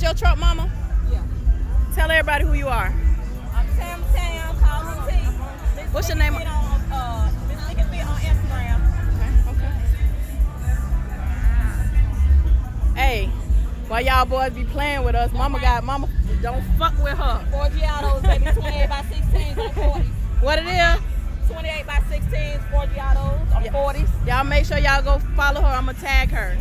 your truck, mama? Yeah. Tell everybody who you are. I'm Tam Tam, call me T. What's your name? This nigga be on Instagram. Okay. Hey, while y'all boys be playing with us, mama don't fuck with her. 4 Giottos, baby, 28 by 16s on 40. What it is? 28 by 16s, 4 Giottos on 40s. Y'all make sure y'all go follow her. I'ma tag her.